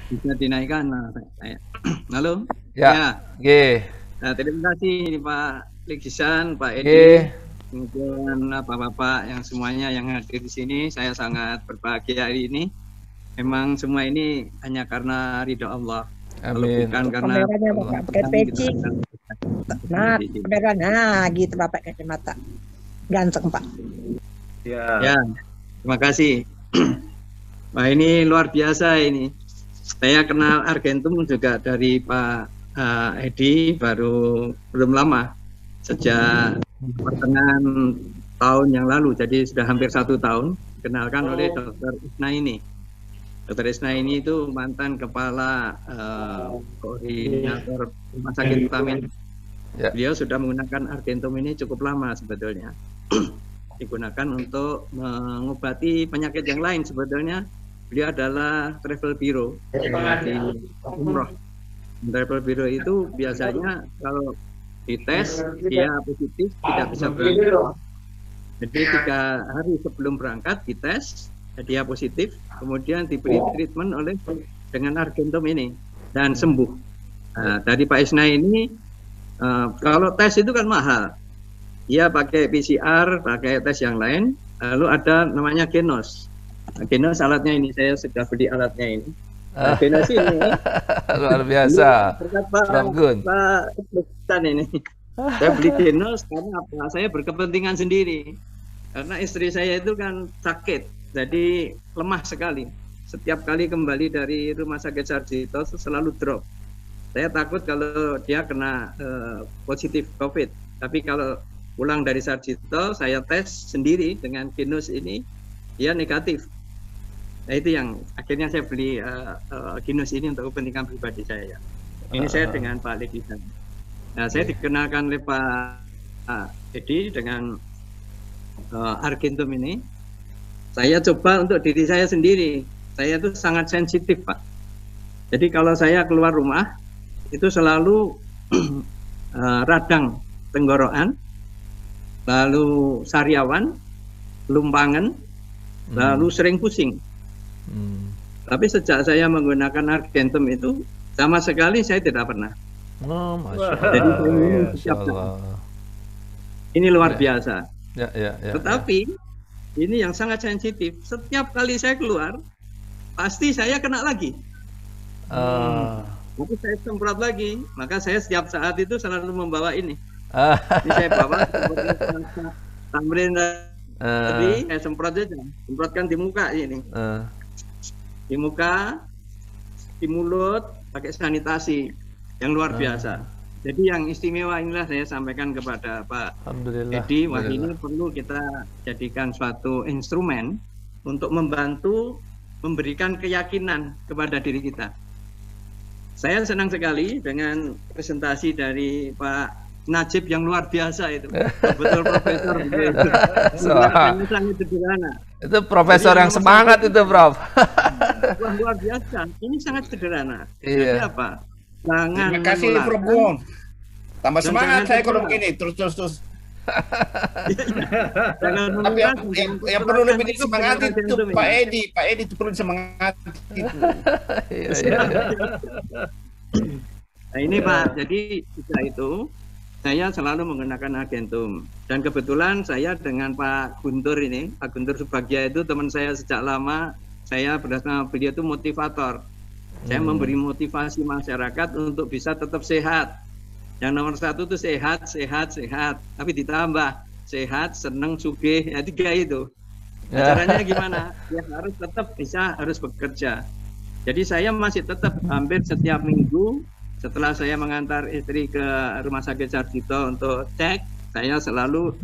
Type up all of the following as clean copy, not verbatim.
bisa dinaikkan. Halo, Ya, ya. G, Nah, terima kasih ini Pak Legisan, Pak Edi, G, kemudian Bapak-bapak yang semuanya yang hadir di sini. Saya sangat berbahagia hari ini. Memang semua ini hanya karena ridho Allah. Kalau amin. bukan Tuh karena kameranya Allah. Bapak pakai kami kita peci. akan Nah, seperti ini. kamera. Nah, gitu Bapak kacamata. Ganteng, Pak. Ya, terima kasih. Wah, ini luar biasa ini. Saya kenal Argentum juga dari Pak Edi baru belum lama, sejak pertengahan tahun yang lalu, jadi sudah hampir 1 tahun. Dikenalkan oleh Dokter Isna ini. Dokter Isna ini itu mantan kepala koordinator Rumah Sakit Vitamin. Ya. Beliau sudah menggunakan Argentum ini cukup lama sebetulnya. Digunakan untuk mengobati penyakit yang lain sebetulnya. Beliau adalah travel bureau di umroh. Travel bureau itu biasanya kalau dites dia positif tidak bisa berangkat. Jadi 3 hari sebelum berangkat dites dia positif, kemudian diberi treatment dengan Argentum ini dan sembuh. Nah, dari Pak Isna ini kalau tes itu kan mahal. Dia pakai PCR, pakai tes yang lain, lalu ada namanya Genos. Nah, Genos alatnya ini, saya sudah beli alatnya ini. Nah, Genos ini Luar ini biasa. berkat Prof Gun. Pak Bukan ini. Saya beli Genos karena apa? Saya berkepentingan sendiri. Karena istri saya itu kan sakit, jadi lemah sekali. Setiap kali kembali dari Rumah Sakit Sarjito selalu drop. Saya takut kalau dia kena positif COVID. Tapi kalau pulang dari Sarjito, saya tes sendiri dengan Genos ini, dia negatif. Nah itu yang akhirnya saya beli Genos ini untuk kepentingan pribadi saya. Ini saya dengan Pak Legisan. Nah saya dikenalkan oleh Pak Edi dengan Argentum ini. Saya coba untuk diri saya sendiri. Saya itu sangat sensitif, Pak. Jadi kalau saya keluar rumah, itu selalu radang tenggorokan, lalu sariawan, lumpangan, lalu sering pusing. Tapi sejak saya menggunakan Argentum itu, sama sekali saya tidak pernah. Oh, Masya Jadi Allah. saya minum Masya setiap saat. Allah. Ini luar biasa. Ya, ya, ya. Tetapi ini yang sangat sensitif. Setiap kali saya keluar, pasti saya kena lagi. Maka saya semprot lagi. Maka saya setiap saat itu selalu membawa ini. Ini saya bawa tamrin tadi, saya semprot aja. Semprotkan di muka ini. Di muka, di mulut, pakai sanitasi yang luar biasa. Jadi yang istimewa inilah saya sampaikan kepada Pak Edi. Wah, ini perlu kita jadikan suatu instrumen untuk membantu memberikan keyakinan kepada diri kita. Saya senang sekali dengan presentasi dari Pak Najib yang luar biasa itu. Betul profesor. Sangat sederhana. Itu profesor yang semangat itu, Prof. Wah, luar biasa. Ini sangat sederhana. Iya. Jadi apa? Jangan Terima kasih Prof Gun. Tambah Dan semangat jangan saya kalau terbuka. begini terus. Jangan Tapi yang perlu lebih disemangati itu Pak ini. Edi. Pak Edi itu perlu disemangati itu. Iya, iya. Nah ini Pak, jadi setelah itu saya selalu menggunakan Argentum. Dan kebetulan saya dengan Pak Guntur ini, Pak Guntur Subagja itu teman saya sejak lama. Saya bersama beliau itu motivator. Saya memberi motivasi masyarakat untuk bisa tetap sehat. Yang nomor 1 itu sehat. Tapi ditambah sehat, senang, sugih, ya 3 itu. Nah, caranya gimana? Ya harus bekerja. Jadi saya masih tetap hampir setiap minggu setelah saya mengantar istri ke Rumah Sakit Sarjito untuk cek, saya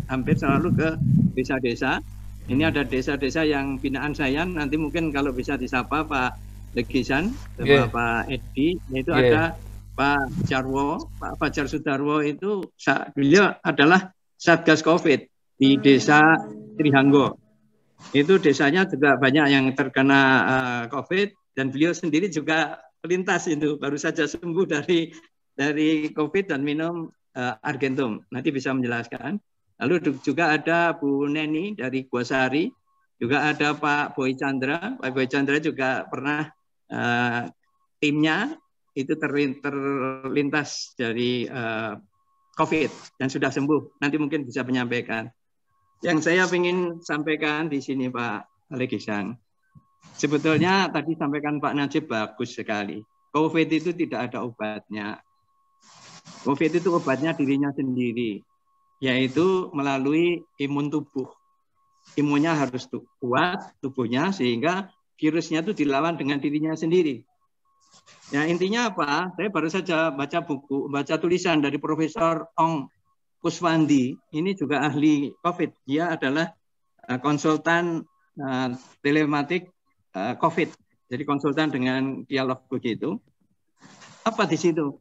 hampir selalu ke desa-desa. Ini ada desa-desa yang binaan saya, nanti mungkin kalau bisa disapa Pak Legisan sama Pak Edi, itu ada Pak Jarwo, Pak Fajar Sudarwo itu beliau adalah Satgas COVID di desa Trihanggo. Itu desanya juga banyak yang terkena COVID dan beliau sendiri juga pelintas itu baru saja sembuh dari COVID dan minum Argentum. Nanti bisa menjelaskan. Lalu juga ada Bu Neni dari Guasari, juga ada Pak Boy Chandra. Pak Boy Chandra juga pernah timnya itu terlintas dari COVID dan sudah sembuh. Nanti mungkin bisa menyampaikan. Yang saya ingin sampaikan di sini Pak Legisan, sebetulnya tadi sampaikan Pak Najib bagus sekali. COVID itu tidak ada obatnya. COVID itu obatnya dirinya sendiri, yaitu melalui imun tubuh. Imunnya harus kuat tubuhnya sehingga virusnya itu dilawan dengan dirinya sendiri. Ya intinya apa? Saya baru saja baca tulisan dari Profesor Ong Kuswandi, ini juga ahli COVID. Dia adalah konsultan telematik COVID. Jadi konsultan dengan dialog begitu. Apa di situ?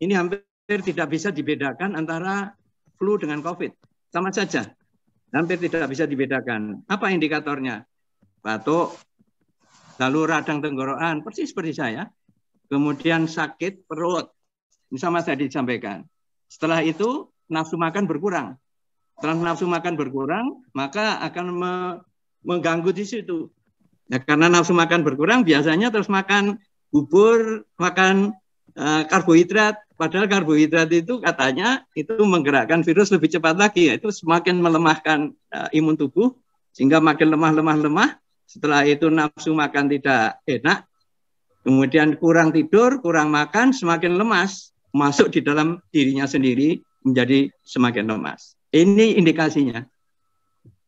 Ini hampir tidak bisa dibedakan antara flu dengan COVID. Sama saja. Hampir tidak bisa dibedakan. Apa indikatornya? Batuk, lalu radang tenggorokan, persis seperti saya. Kemudian sakit perut. Ini sama saya disampaikan. Setelah itu nafsu makan berkurang. Setelah nafsu makan berkurang, maka akan mengganggu di situ. Ya, karena nafsu makan berkurang, biasanya terus makan bubur, makan karbohidrat. Padahal karbohidrat itu katanya itu menggerakkan virus lebih cepat lagi. Itu semakin melemahkan imun tubuh, sehingga makin lemah. Setelah itu nafsu makan tidak enak, kemudian kurang tidur, kurang makan, semakin lemas, masuk di dalam dirinya sendiri, menjadi semakin lemas. Ini indikasinya.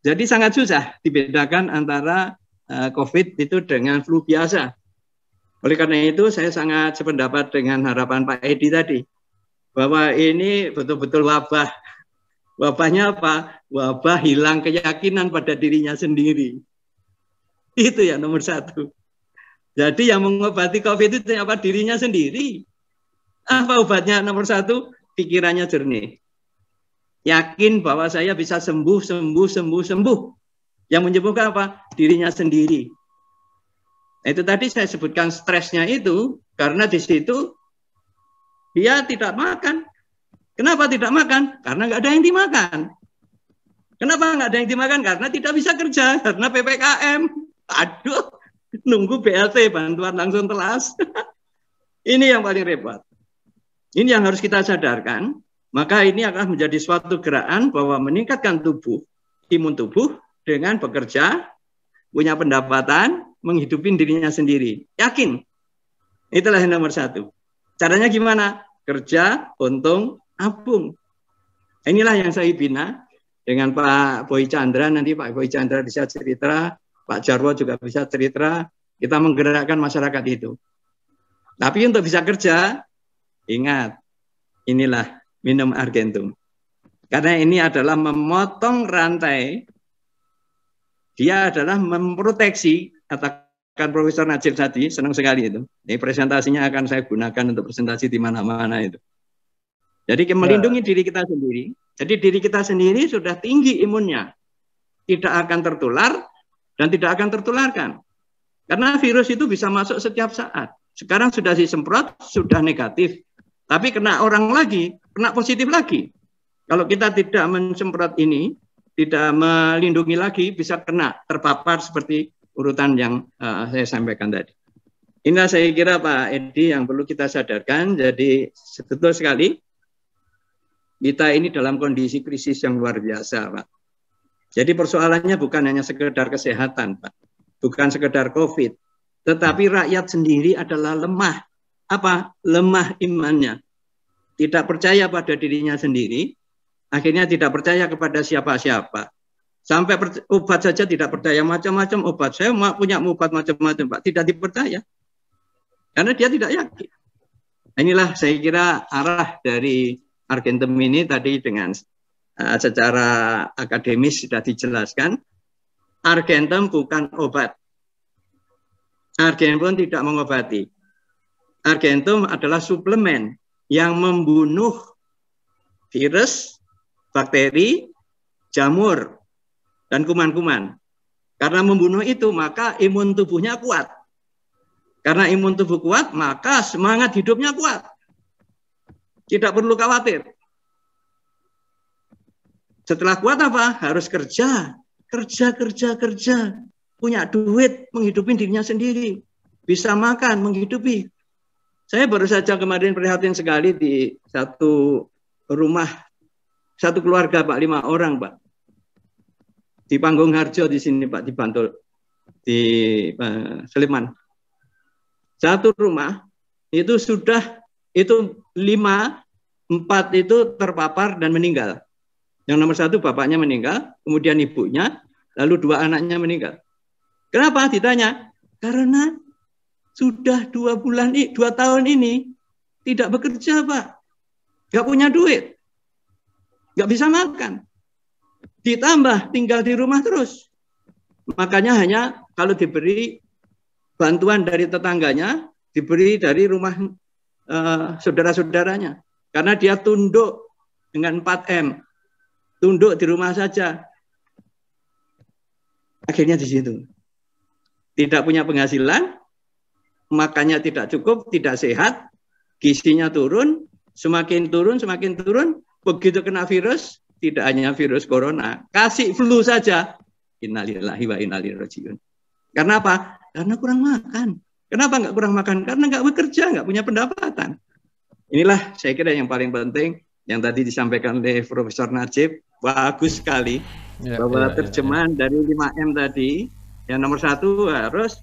Jadi sangat susah dibedakan antara COVID itu dengan flu biasa. Oleh karena itu saya sangat sependapat dengan harapan Pak Edi tadi, bahwa ini betul-betul wabah. Wabahnya apa? Wabah hilang keyakinan pada dirinya sendiri. Itu ya nomor satu. Jadi yang mengobati COVID itu apa? Dirinya sendiri. Apa obatnya? Nomor satu, pikirannya jernih. Yakin bahwa saya bisa sembuh. Yang menyembuhkan apa? Dirinya sendiri. Itu tadi saya sebutkan stresnya itu, karena di situ dia tidak makan. Kenapa tidak makan? Karena nggak ada yang dimakan. Kenapa nggak ada yang dimakan? Karena tidak bisa kerja, karena PPKM. Aduh, nunggu BLT, bantuan langsung telas. Ini yang paling repot. Ini yang harus kita sadarkan. Maka ini akan menjadi suatu gerakan bahwa meningkatkan tubuh, imun tubuh dengan bekerja, punya pendapatan, menghidupi dirinya sendiri. Yakin. Itulah yang nomor satu. Caranya gimana? Kerja, untung, abung. Inilah yang saya bina dengan Pak Boy Chandra. Nanti Pak Boy Chandra bisa cerita, Pak Jarwo juga bisa cerita. Kita menggerakkan masyarakat itu. Tapi untuk bisa kerja, ingat, inilah minum Argentum. Karena ini adalah memotong rantai. Dia adalah memproteksi, katakan Profesor Najib tadi, senang sekali itu. Ini presentasinya akan saya gunakan untuk presentasi di mana-mana itu. Jadi melindungi diri kita sendiri. Jadi diri kita sendiri sudah tinggi imunnya. Tidak akan tertular dan tidak akan tertularkan. Karena virus itu bisa masuk setiap saat. Sekarang sudah disemprot, sudah negatif. Tapi kena orang lagi, kena positif lagi. Kalau kita tidak mensemprot ini, tidak melindungi lagi, bisa kena, terpapar seperti urutan yang saya sampaikan tadi. Inilah saya kira Pak Edi yang perlu kita sadarkan. Jadi betul sekali, kita ini dalam kondisi krisis yang luar biasa, Pak. Jadi persoalannya bukan hanya sekedar kesehatan, Pak. Bukan sekedar COVID. Tetapi rakyat sendiri adalah lemah. Apa? Lemah imannya. Tidak percaya pada dirinya sendiri. Akhirnya tidak percaya kepada siapa-siapa. Sampai obat saja tidak percaya, macam-macam obat. Saya punya obat macam-macam, Pak. Tidak dipercaya. Karena dia tidak yakin. Inilah saya kira arah dari Argentum ini tadi dengan secara akademis sudah dijelaskan. Argentum bukan obat. Argentum tidak mengobati. Argentum adalah suplemen yang membunuh virus, bakteri, jamur, dan kuman-kuman. Karena membunuh itu, maka imun tubuhnya kuat. Karena imun tubuh kuat, maka semangat hidupnya kuat. Tidak perlu khawatir. Setelah kuat apa? Harus kerja. Kerja. Punya duit, menghidupi dirinya sendiri. Bisa makan, menghidupi. Saya baru saja kemarin prihatin sekali di satu rumah, satu keluarga Pak, 5 orang Pak. Di Panggung Harjo di sini Pak, di Bantul, di Sleman. Satu rumah itu sudah, itu 5, 4 itu terpapar dan meninggal. Yang nomor 1 bapaknya meninggal, kemudian ibunya, lalu 2 anaknya meninggal. Kenapa ditanya? Karena sudah 2 tahun ini tidak bekerja Pak. Nggak punya duit. Nggak bisa makan. Ditambah tinggal di rumah terus. Makanya hanya kalau diberi bantuan dari tetangganya, diberi dari rumah saudara-saudaranya. Karena dia tunduk dengan 4M. Tunduk di rumah saja. Akhirnya di situ. Tidak punya penghasilan, makannya tidak cukup, tidak sehat, gizinya turun, semakin turun, begitu kena virus, tidak hanya virus corona, kasih flu saja. Innalillahi wa inna ilaihi rajiun. Karena apa? Karena kurang makan. Kenapa nggak kurang makan? Karena nggak bekerja, nggak punya pendapatan. Inilah saya kira yang paling penting, yang tadi disampaikan oleh Profesor Najib, bagus sekali, bahwa terjemahan dari 5M tadi, yang nomor 1 harus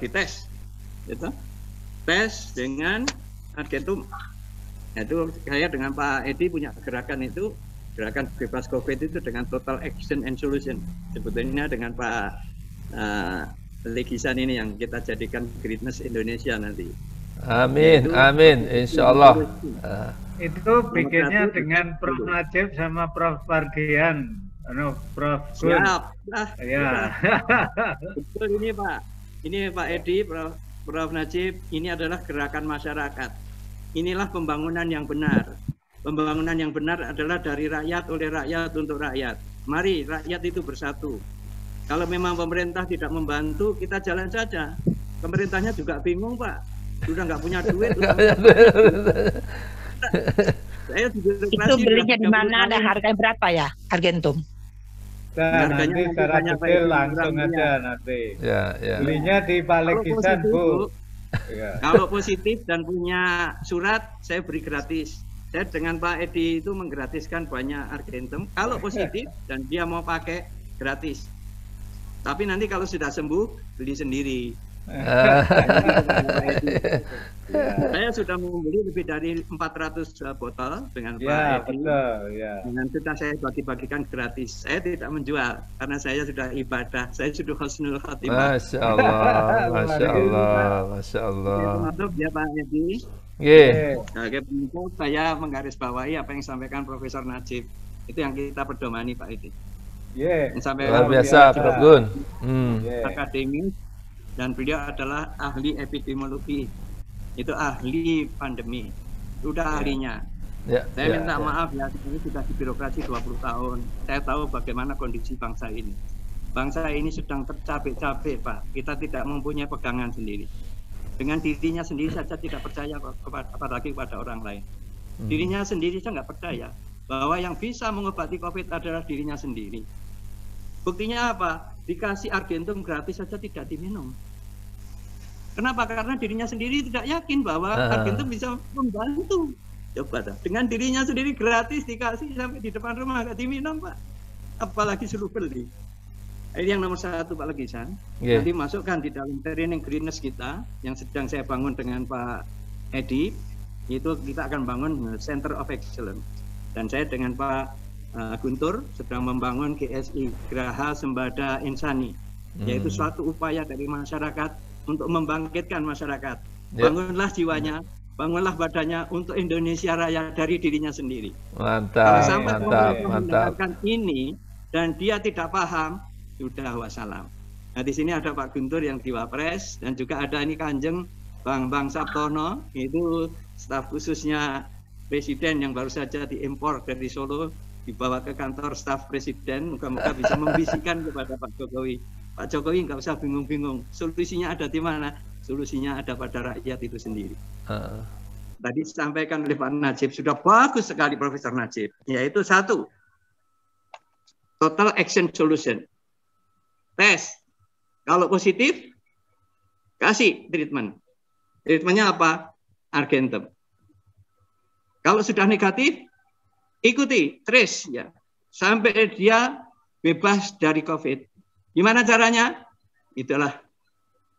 dites, gitu. Tes dengan Argentum. Itu saya dengan Pak Edi punya gerakan itu, gerakan bebas COVID itu dengan Total Action and Solution. Sebetulnya dengan Pak Legisan ini yang kita jadikan Greatness Indonesia nanti. Amin, amin, insya Allah. Itu bikinnya dengan Prof. Najib sama Prof. Pardian, Prof. Gun. Siap. Ya. Betul ini Pak. Ini Pak Edi, Prof. Najib, ini adalah gerakan masyarakat. Inilah pembangunan yang benar. Pembangunan yang benar adalah dari rakyat, oleh rakyat, untuk rakyat. Mari rakyat itu bersatu. Kalau memang pemerintah tidak membantu, kita jalan saja. Pemerintahnya juga bingung Pak. Sudah nggak punya duit. Itu belinya di mana, ada harga berapa ya Argentum? Nanti secara detail langsung aja nanti. Ya. Belinya di Pak Legisan Bu. Ya. Kalau positif dan punya surat, saya beri gratis. Saya dengan Pak Edi itu menggratiskan banyak Argentum. Kalau positif dan dia mau pakai, gratis. Tapi nanti kalau sudah sembuh, beli sendiri. Saya sudah membeli lebih dari 400 botol dengan Pak Edi. Dengan sudah saya bagi-bagikan gratis. Saya tidak menjual karena saya sudah ibadah. Saya sudah husnul khatimah. Masya Allah, Masya Allah, Masya Allah. Termasuk ya Pak Edi. Sebagai penutup saya menggarisbawahi apa yang disampaikan Profesor Najib. Itu yang kita pedomani Pak Edi. Luar biasa Prof. Gun. Akademis. Dan beliau adalah ahli epidemiologi, itu ahli pandemi, sudah ahlinya. Saya minta maaf ya, ini sudah di birokrasi 20 tahun. Saya tahu bagaimana kondisi bangsa ini. Bangsa ini sedang tercapek-capek Pak. Kita tidak mempunyai pegangan sendiri. Dengan dirinya sendiri saja tidak percaya, apalagi kepada orang lain. Dirinya sendiri saja nggak percaya bahwa yang bisa mengobati COVID adalah dirinya sendiri. Buktinya apa? Dikasih Argentum gratis saja tidak diminum. Kenapa? Karena dirinya sendiri tidak yakin bahwa Argentum bisa membantu. Coba dah. Dengan dirinya sendiri gratis dikasih sampai di depan rumah nggak diminum Pak. Apalagi suruh beli. Ini yang nomor 1 Pak Legisan. Nanti masukkan di dalam training greenness kita yang sedang saya bangun dengan Pak Edi. Itu kita akan bangun Center of Excellence. Dan saya dengan Pak Guntur sedang membangun GSI, Geraha Sembada Insani, yaitu suatu upaya dari masyarakat untuk membangkitkan masyarakat. Bangunlah jiwanya, bangunlah badannya untuk Indonesia Raya dari dirinya sendiri. Mantap, mantap. Ini dan dia tidak paham, sudah wassalam. Nah di sini ada Pak Guntur yang di Wapres dan juga ada ini Kanjeng Bang Sabtono, itu staf khususnya Presiden yang baru saja diimpor dari Solo, dibawa ke kantor staf Presiden. Moga-moga bisa membisikkan kepada Pak Jokowi. Pak Jokowi nggak usah bingung-bingung. Solusinya ada di mana? Solusinya ada pada rakyat itu sendiri. Tadi disampaikan oleh Pak Najib, sudah bagus sekali Profesor Najib. Yaitu 1, Total Action Solution. Tes. Kalau positif, kasih treatment. Treatmentnya apa? Argentum. Kalau sudah negatif, ikuti, trace ya, sampai dia bebas dari COVID. Gimana caranya? Itulah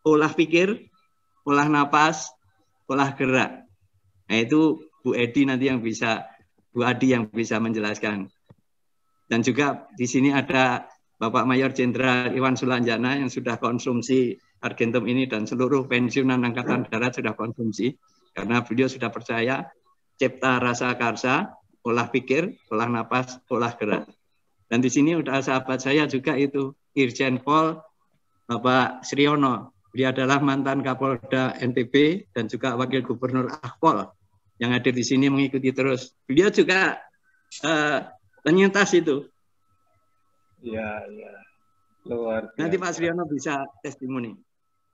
olah pikir, olah napas, olah gerak. Nah itu Bu Edi nanti yang bisa, Bu Adi yang bisa menjelaskan. Dan juga di sini ada Bapak Mayor Jenderal Iwan Sulanjana yang sudah konsumsi Argentum ini dan seluruh pensiunan Angkatan Darat sudah konsumsi karena beliau sudah percaya cipta rasa karsa, olah pikir, olah napas, olah gerak. Dan di sini udah sahabat saya juga itu Irjen Pol Bapak Sriono. Dia adalah mantan Kapolda NTB dan juga Wakil Gubernur Akpol yang hadir di sini mengikuti terus. Beliau juga penyintas itu. Iya, iya. Luar biasa. Nanti Pak Sriono bisa testimoni.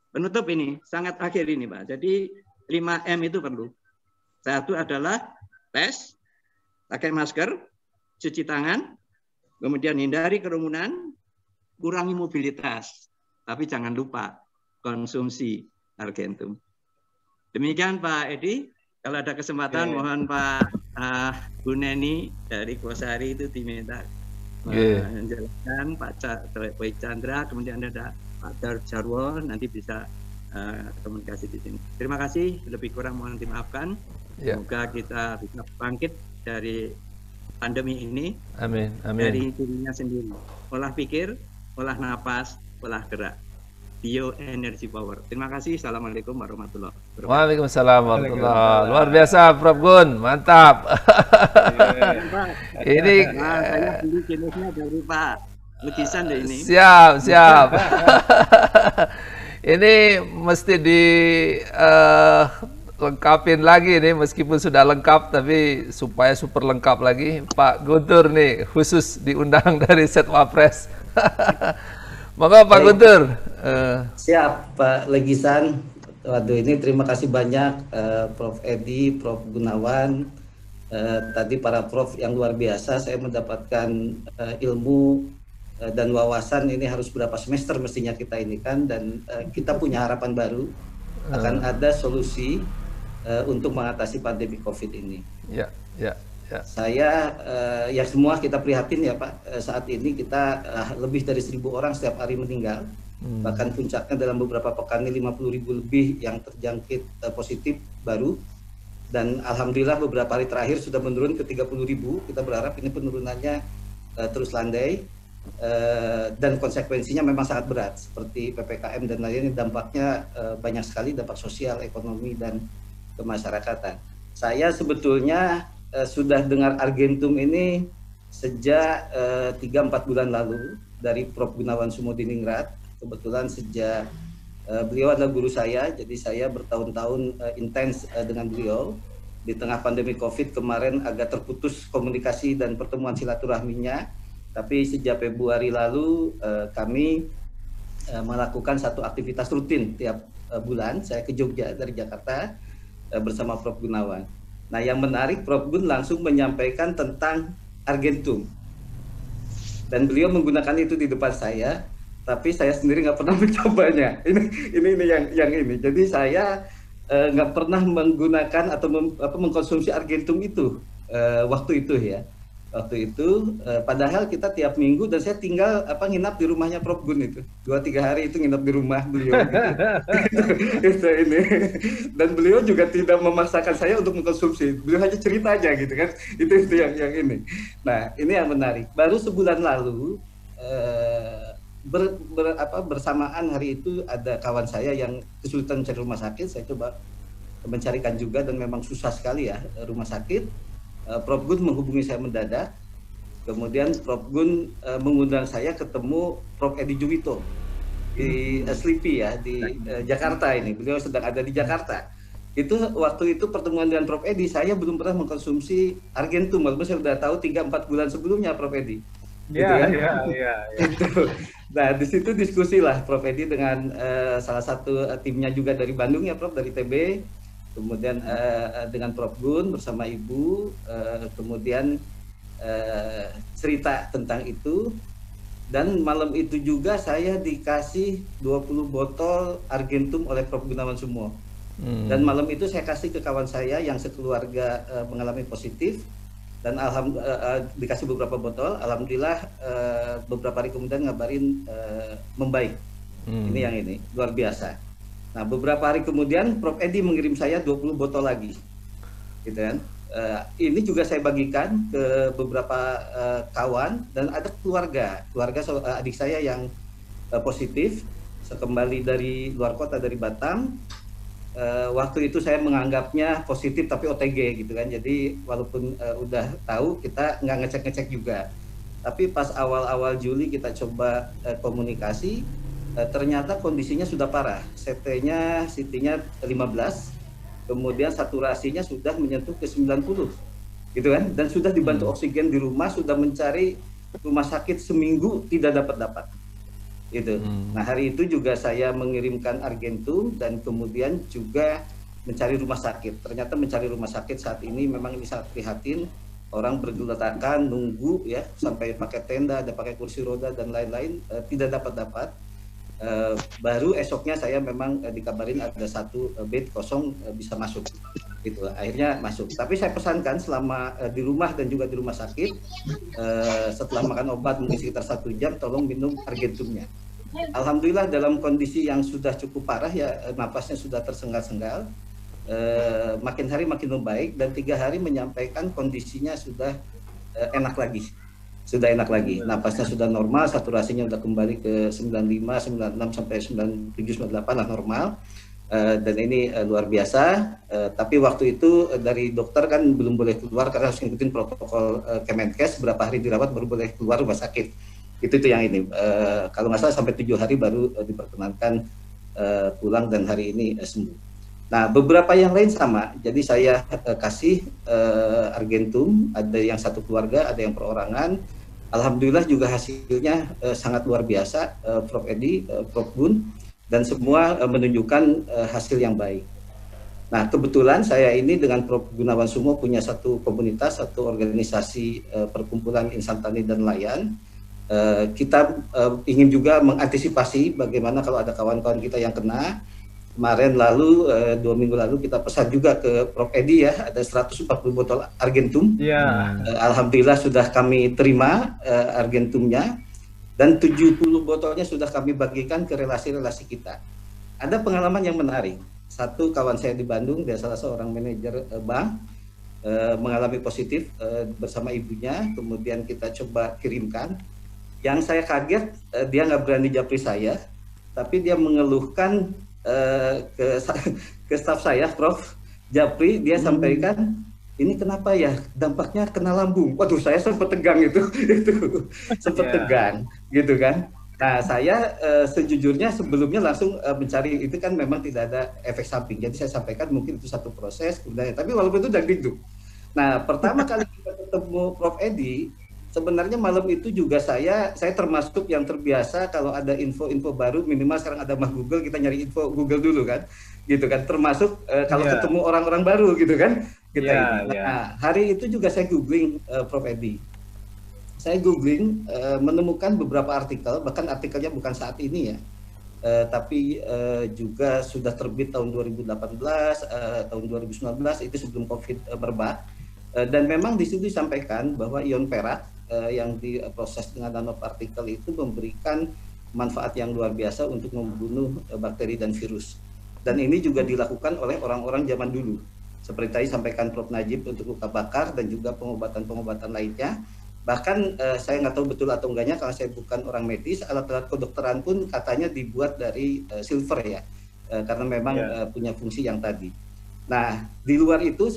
Penutup ini, sangat akhir ini Pak. Jadi 5M itu perlu. Satu adalah tes, pakai masker, cuci tangan, kemudian hindari kerumunan, kurangi mobilitas. Tapi jangan lupa konsumsi Argentum. Demikian Pak Edi. Kalau ada kesempatan mohon Pak Bu Neni dari Kosari itu diminta menjelaskan Pak Chandra, kemudian ada Pak Jarwo nanti bisa komunikasi di sini. Terima kasih, lebih kurang mohon dimaafkan. Semoga kita bisa bangkit dari pandemi ini. Amin, amin. Dari dirinya sendiri. Olah pikir, olah napas, olah gerak. Bioenergy power. Terima kasih. Assalamualaikum warahmatullahi wabarakatuh. Waalaikumsalam warahmatullahi wabarakatuh. Luar biasa, Prof Gun. Mantap. Ini saya beli jenisnya dari Pak Lukisan deh ini. Siap, siap. Ini mesti di lengkapin lagi nih, meskipun sudah lengkap tapi supaya super lengkap lagi. Pak Guntur nih khusus diundang dari Setwapres. Maka Pak Guntur. Siap Pak Legisan. Waduh ini terima kasih banyak Prof Edi, Prof Gunawan. Tadi para Prof yang luar biasa. Saya mendapatkan ilmu dan wawasan ini harus berapa semester mestinya kita ini kan, dan kita punya harapan baru akan ada solusi untuk mengatasi pandemi COVID ini. Ya, ya, ya. Saya ya semua kita prihatin ya Pak, saat ini kita lebih dari 1.000 orang setiap hari meninggal, bahkan puncaknya dalam beberapa pekan ini 50.000 lebih yang terjangkit positif baru, dan alhamdulillah beberapa hari terakhir sudah menurun ke 30.000. Kita berharap ini penurunannya terus landai. Dan konsekuensinya memang sangat berat seperti PPKM dan lainnya, dampaknya banyak sekali, dampak sosial, ekonomi, dan kemasyarakatan. Saya sebetulnya sudah dengar Argentum ini sejak 3-4 bulan lalu dari Prof Gunawan Sumodiningrat. Kebetulan sejak beliau adalah guru saya, jadi saya bertahun-tahun intens dengan beliau. Di tengah pandemi COVID kemarin agak terputus komunikasi dan pertemuan silaturahminya. Tapi sejak Februari lalu kami melakukan satu aktivitas rutin tiap bulan. Saya ke Jogja dari Jakarta bersama Prof Gunawan. Nah yang menarik, Prof Gun langsung menyampaikan tentang Argentum. Dan beliau menggunakan itu di depan saya, tapi saya sendiri nggak pernah mencobanya. Ini yang ini. Jadi saya nggak pernah menggunakan atau mengkonsumsi Argentum itu waktu itu ya. Waktu itu padahal kita tiap minggu, dan saya tinggal nginap di rumahnya Prof Gun itu 2-3 hari itu nginap di rumah beliau gitu. ini dan beliau juga tidak memaksakan saya untuk mengkonsumsi, beliau hanya cerita aja gitu kan, itu yang ini. Nah ini yang menarik, baru sebulan lalu bersamaan hari itu ada kawan saya yang kesulitan mencari rumah sakit. Saya coba mencarikan juga dan memang susah sekali ya rumah sakit. Prof Gun menghubungi saya mendadak, kemudian Prof Gun mengundang saya ketemu Prof Edi Juwito di Sleepy ya di Jakarta ini. Beliau sedang ada di Jakarta. Itu waktu itu pertemuan dengan Prof Edi, saya belum pernah mengkonsumsi Argentum, walaupun saya sudah tahu 3-4 bulan sebelumnya Prof Edi. Iya. Nah di situ diskusi lah Prof Edi dengan salah satu timnya juga dari Bandung ya Prof, dari TB. Kemudian dengan Prof Gun bersama Ibu, kemudian cerita tentang itu. Dan malam itu juga saya dikasih 20 botol Argentum oleh Prof Gunawan Sumo. Dan malam itu saya kasih ke kawan saya yang sekeluarga mengalami positif, dan dikasih beberapa botol. Alhamdulillah beberapa hari kemudian ngabarin membaik. Ini yang ini luar biasa. Nah, beberapa hari kemudian Prof Edi mengirim saya 20 botol lagi, gitu kan. Ini juga saya bagikan ke beberapa kawan, dan ada keluarga adik saya yang positif kembali dari luar kota, dari Batam. Waktu itu saya menganggapnya positif tapi OTG, gitu kan. Jadi walaupun udah tahu, kita nggak ngecek-ngecek juga. Tapi pas awal-awal Juli kita coba komunikasi, ternyata kondisinya sudah parah. CT-nya 15, kemudian saturasinya sudah menyentuh ke 90, gitu kan. Dan sudah dibantu oksigen di rumah, sudah mencari rumah sakit seminggu tidak dapat. Gitu. Nah, hari itu juga saya mengirimkan Argentum dan kemudian juga mencari rumah sakit. Ternyata mencari rumah sakit saat ini memang ini sangat prihatin. Orang bergeletakan nunggu ya, sampai pakai tenda, ada pakai kursi roda dan lain-lain, tidak dapat. Baru esoknya saya memang dikabarin ada satu bed kosong, bisa masuk. Gitu. Akhirnya masuk. Tapi saya pesankan selama di rumah dan juga di rumah sakit, setelah makan obat mungkin sekitar 1 jam, tolong minum Argentumnya. Alhamdulillah dalam kondisi yang sudah cukup parah ya, napasnya sudah tersengal-sengal, makin hari makin membaik, dan 3 hari menyampaikan kondisinya sudah enak lagi. Sudah enak lagi, napasnya sudah normal, saturasinya sudah kembali ke 95, 96 sampai 97, 98 lah normal. Dan ini luar biasa. Tapi waktu itu dari dokter kan belum boleh keluar karena harus ngikutin protokol Kemenkes, berapa hari dirawat baru boleh keluar rumah sakit. Itu yang ini. Kalau nggak salah sampai 7 hari baru diperkenankan pulang, dan hari ini sembuh. Nah, beberapa yang lain sama. Jadi saya kasih Argentum, ada yang satu keluarga, ada yang perorangan. Alhamdulillah juga hasilnya sangat luar biasa, Prof Edi, Prof Gun, dan semua menunjukkan hasil yang baik. Nah, kebetulan saya ini dengan Prof Gunawan Sumo punya satu komunitas, satu organisasi perkumpulan insan tani dan nelayan. Kita ingin juga mengantisipasi bagaimana kalau ada kawan-kawan kita yang kena. Kemarin lalu 2 minggu lalu kita pesan juga ke Prof Edi ya, ada 140 botol Argentum. Alhamdulillah sudah kami terima Argentumnya, dan 70 botolnya sudah kami bagikan ke relasi-relasi kita. Ada pengalaman yang menarik. Satu kawan saya di Bandung, dia salah seorang manajer bank, mengalami positif bersama ibunya, kemudian kita coba kirimkan. Yang saya kaget, dia nggak berani japri saya, tapi dia mengeluhkan ke staf saya, Prof Japri, dia sampaikan, ini kenapa ya dampaknya kena lambung. Waduh, saya sempat tegang itu sempat tegang, gitu kan. Nah, saya sejujurnya sebelumnya langsung mencari, itu kan memang tidak ada efek samping. Jadi saya sampaikan mungkin itu satu proses, kemudian, tapi walaupun itu udah gitu. Nah, pertama kali kita ketemu Prof Edi, sebenarnya malam itu juga saya termasuk yang terbiasa kalau ada info-info baru, minimal sekarang ada mah Google, kita nyari info Google dulu kan, gitu kan, termasuk kalau ketemu orang-orang baru gitu kan, kita Nah, hari itu juga saya googling Prof Edi, saya googling menemukan beberapa artikel, bahkan artikelnya bukan saat ini ya, tapi juga sudah terbit tahun 2018, tahun 2019, itu sebelum COVID merebak, dan memang di situ disampaikan bahwa ion perak yang diproses dengan nanopartikel itu memberikan manfaat yang luar biasa untuk membunuh bakteri dan virus. Dan ini juga dilakukan oleh orang-orang zaman dulu. Seperti tadi sampaikan Prof Najib untuk luka bakar dan juga pengobatan-pengobatan lainnya. Bahkan saya nggak tahu betul atau enggaknya, karena saya bukan orang medis, alat-alat kedokteran pun katanya dibuat dari silver ya, karena memang punya fungsi yang tadi. Nah, di luar itu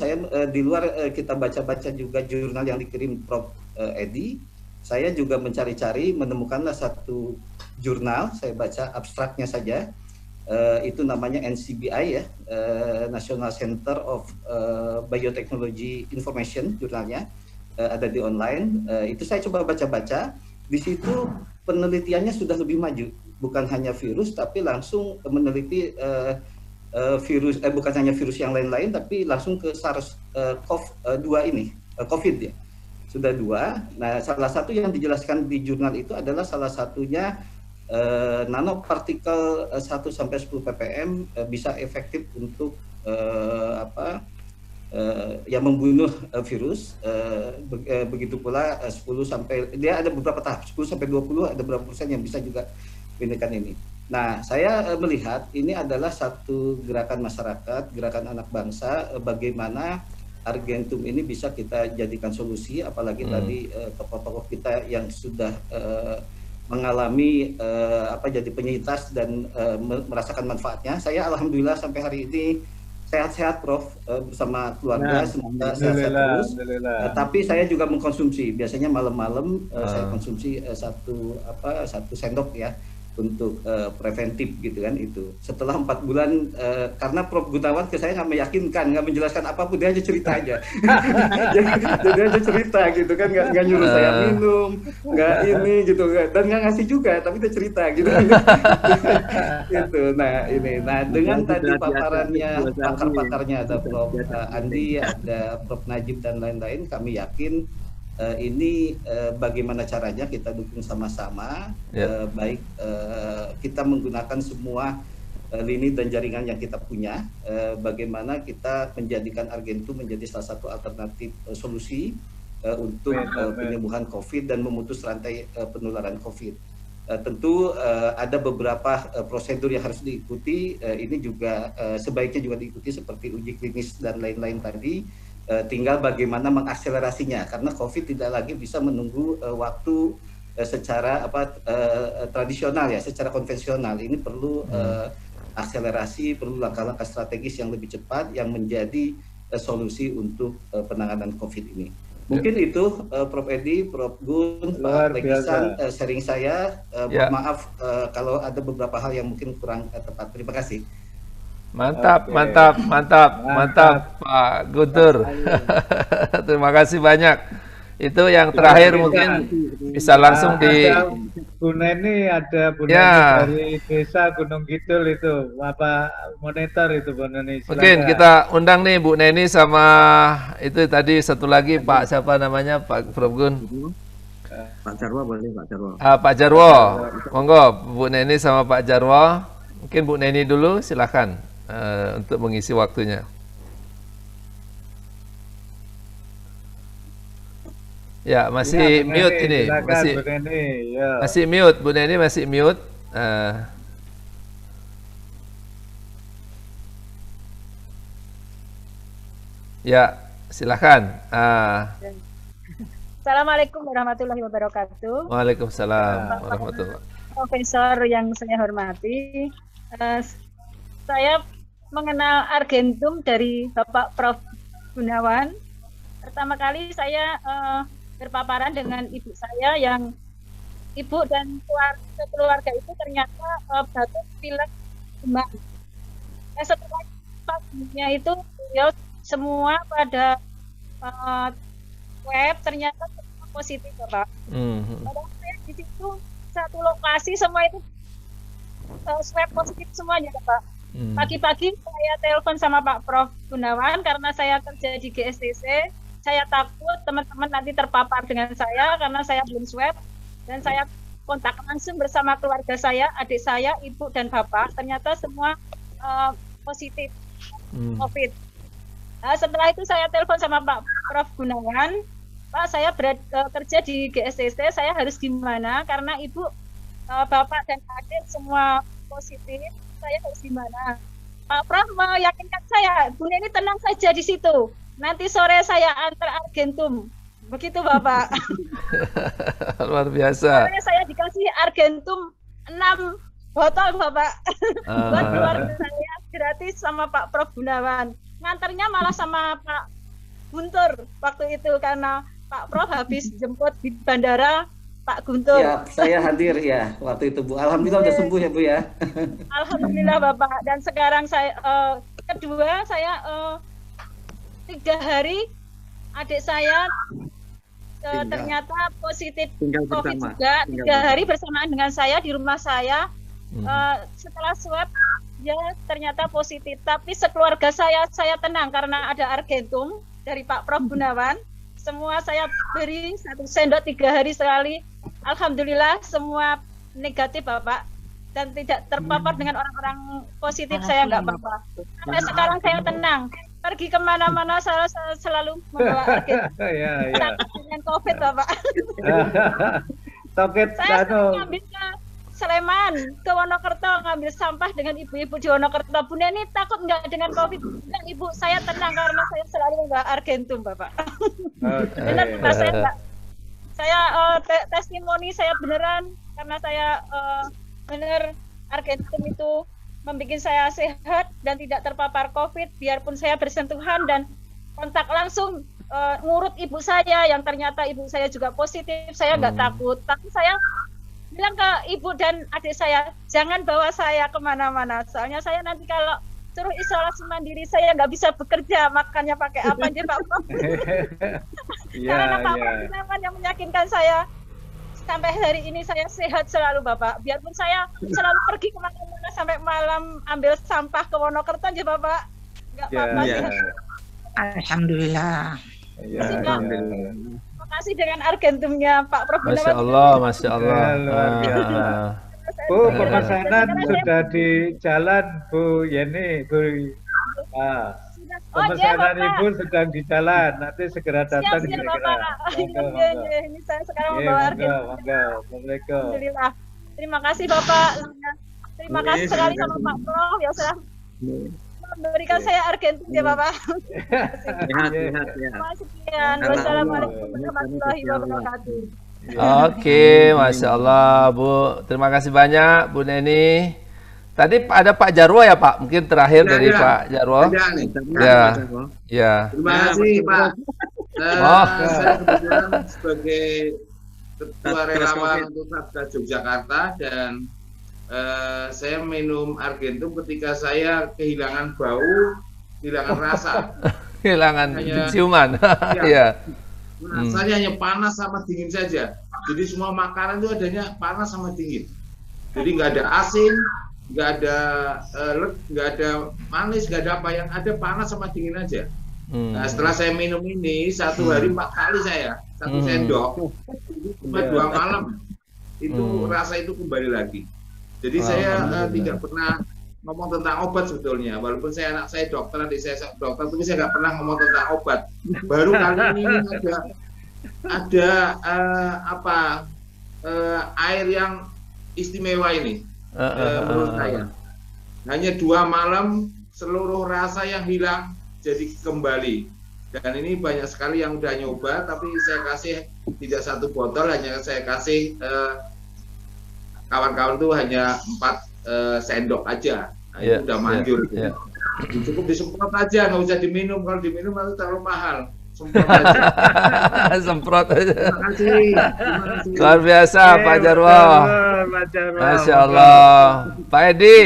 kita baca-baca juga jurnal yang dikirim Prof Edi, saya juga mencari-cari, menemukanlah satu jurnal, saya baca abstraknya saja, itu namanya NCBI ya, National Center of Biotechnology Information, jurnalnya ada di online. Itu saya coba baca-baca, di situ penelitiannya sudah lebih maju, bukan hanya virus, tapi langsung meneliti virus, bukan hanya virus yang lain-lain, tapi langsung ke SARS-CoV-2 ini, COVID ya. Sudah 2. Nah, salah satu yang dijelaskan di jurnal itu adalah salah satunya nanopartikel 1-10 ppm bisa efektif untuk yang membunuh virus. Begitu pula 10 sampai dia ada beberapa tahap 10 sampai 20 ada beberapa persen yang bisa juga menggunakan ini. Nah, saya melihat ini adalah satu gerakan masyarakat, gerakan anak bangsa, bagaimana Argentum ini bisa kita jadikan solusi, apalagi tadi tokoh-tokoh kita yang sudah mengalami jadi penyintas dan merasakan manfaatnya. Saya alhamdulillah sampai hari ini sehat-sehat, Prof, bersama keluarga, semoga sehat-sehat terus. Tapi saya juga mengkonsumsi, biasanya malam-malam saya konsumsi satu sendok ya, untuk preventif gitu kan itu. Setelah 4 bulan, karena Prof Gunawan ke saya nggak meyakinkan, nggak menjelaskan apapun, dia aja cerita aja. Jadi aja cerita gitu kan, nggak nyuruh saya minum, nggak ini gitu, dan nggak ngasih juga, tapi dia cerita gitu. Gitu. Nah dengan tadi paparannya, pakar-pakarnya ada Prof Andi, ada Prof Najib dan lain-lain, kami yakin ini bagaimana caranya kita dukung sama-sama, baik kita menggunakan semua lini dan jaringan yang kita punya, bagaimana kita menjadikan Argentum menjadi salah satu alternatif solusi untuk penyembuhan COVID dan memutus rantai penularan COVID. Tentu ada beberapa prosedur yang harus diikuti, ini juga sebaiknya juga diikuti seperti uji klinis dan lain-lain tadi. Tinggal bagaimana mengakselerasinya, karena COVID tidak lagi bisa menunggu waktu secara tradisional ya, secara konvensional. Ini perlu akselerasi, perlu langkah-langkah strategis yang lebih cepat yang menjadi solusi untuk penanganan COVID ini. Mungkin itu Prof Edi, Prof Gun, Pak Legisan, sharing saya. Maaf kalau ada beberapa hal yang mungkin kurang tepat. Terima kasih. Mantap, mantap, Pak Guntur. Terima kasih banyak. Itu yang terakhir mungkin bisa langsung di Bu Neni, ada Bu Neni dari Desa Gunung Kidul itu, apa monitor itu Bu Neni. Silakan. Mungkin kita undang nih Bu Neni sama itu tadi satu lagi Pak siapa namanya Pak Prof Gun. Pak Jarwo boleh, Pak Jarwo. Pak Jarwo, monggo Bu Neni sama Pak Jarwo. Mungkin Bu Neni dulu, silakan. Untuk mengisi waktunya. Ya, masih mute ini. Masih mute, Bu Neni masih mute. Ya, silakan. Assalamualaikum warahmatullahi wabarakatuh. Waalaikumsalam warahmatullahi wabarakatuh. Profesor yang saya hormati, saya mengenal Argentum dari Bapak Prof Gunawan. Pertama kali saya berpaparan dengan ibu saya yang ibu dan keluarga itu ternyata batuk, pilek, demam. Setelah paginya itu beliau semua pada web ternyata semua positif, Bapak. Padahal saya di situ satu lokasi semua itu swab positif semuanya, Pak. Pagi-pagi saya telepon sama Pak Prof Gunawan karena saya kerja di GSTC. Saya takut teman-teman nanti terpapar dengan saya karena saya belum swab, dan saya kontak langsung bersama keluarga saya, adik saya, ibu dan bapak. Ternyata semua positif COVID. Nah, setelah itu saya telepon sama Pak Prof Gunawan, Pak, saya kerja di GSTC, saya harus gimana karena ibu, bapak dan adik semua positif. Saya harus gimana? Pak Prof meyakinkan saya, Bu Neni tenang saja di situ. Nanti sore saya antar Argentum. Begitu, Bapak. Luar biasa. Sore saya dikasih Argentum 6 botol, Bapak. Buat keluarga saya gratis sama Pak Prof Gunawan. Nganternya malah sama Pak Guntur waktu itu karena Pak Prof habis jemput di bandara Pak Guntur. Ya, saya hadir ya waktu itu, Bu. Alhamdulillah udah sembuh ya, Bu ya. Alhamdulillah, Bapak. Dan sekarang saya kedua saya 3 hari adik saya ternyata positif COVID juga. 3 hari bersamaan dengan saya di rumah saya. Setelah swab ya ternyata positif. Tapi sekeluarga saya tenang karena ada Argentum dari Pak Prof Gunawan. Semua saya beri 1 sendok 3 hari sekali. Alhamdulillah semua negatif, Bapak. dan tidak terpapar dengan orang-orang positif, saya nggak apa-apa. Sampai sekarang saya tenang. Pergi kemana-mana saya selalu membawa agen dengan COVID, Bapak. Saya ngambil ke Sleman, ke Wonokerto, ngambil sampah dengan ibu-ibu di Wonokerto. Bu Neni takut nggak dengan COVID? Bilang, Ibu, saya tenang karena saya selalu membawa Argentum, Bapak. Benar, Bapak, saya nggak. Saya testimoni saya beneran karena saya bener Argentum itu membuat saya sehat dan tidak terpapar COVID, biarpun saya bersentuhan dan kontak langsung ngurut ibu saya yang ternyata ibu saya juga positif. Saya nggak takut, tapi saya bilang ke ibu dan adik saya, jangan bawa saya kemana-mana, soalnya saya nanti kalau suruh isolasi mandiri saya nggak bisa bekerja, makannya pakai apa aja Pak Prof. Karena Pak Prof yang meyakinkan saya. Sampai hari ini saya sehat selalu, Bapak. Biarpun saya selalu pergi kemana-mana sampai malam ambil sampah ke Wonokerto aja, Bapak. Nggak apa-apa sih. Alhamdulillah. Terima kasih dengan Argentumnya Pak Prof. Masya Allah, Masya Allah. Luar biasa. Bu, pemesanan sudah di jalan, Bu Yeni, Bu. Pemesanan Ibu sedang di jalan, nanti segera datang kira-kira. Ini saya sekarang membawa Argentum. Assalamualaikum. Alhamdulillah. Terima kasih Bapak. Terima kasih sekali sama Pak Prof yang sudah memberikan saya Argentum ya Bapak. Sehat ya. Sekian. Wassalamualaikum warahmatullahi wabarakatuh. Oke, Masya Allah, Bu. Terima kasih banyak, Bu Neni. Tadi ada Pak Jarwo ya Pak, mungkin terakhir dari Pak Jarwo. Ya. Terima kasih Pak. Saya kebetulan sebagai Ketua Relawan untuk Satgas Yogyakarta dan saya minum Argentum ketika saya kehilangan bau, kehilangan rasa. Kehilangan ciuman. Iya. Rasanya hanya panas sama dingin saja. Jadi semua makanan itu adanya panas sama dingin. Jadi nggak ada asin, nggak ada nggak ada manis, nggak ada apa, yang ada panas sama dingin aja. Nah setelah saya minum ini 1 hari 4 kali saya 1 sendok cuma 2 malam itu rasa itu kembali lagi. Jadi saya tidak pernah ngomong tentang obat sebetulnya, walaupun anak saya dokter, adik saya dokter, tapi saya nggak pernah ngomong tentang obat. Baru kali ini ada air yang istimewa ini. Menurut saya hanya 2 malam seluruh rasa yang hilang jadi kembali, dan ini banyak sekali yang udah nyoba, tapi saya kasih tidak 1 botol, hanya saya kasih kawan-kawan tuh hanya 4 sendok aja. Nah, itu udah manjur cukup disemprot aja, nggak usah diminum. Kalau diminum nanti terlalu mahal. Semprot aja. Semprot aja. Terima kasih. Luar biasa Pak Jarwo. Masya Allah. Pak Edi,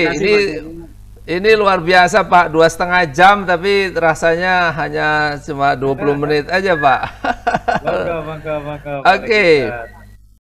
ini luar biasa Pak, 2,5 jam tapi rasanya hanya cuma 20 menit aja Pak. Maka. Oke.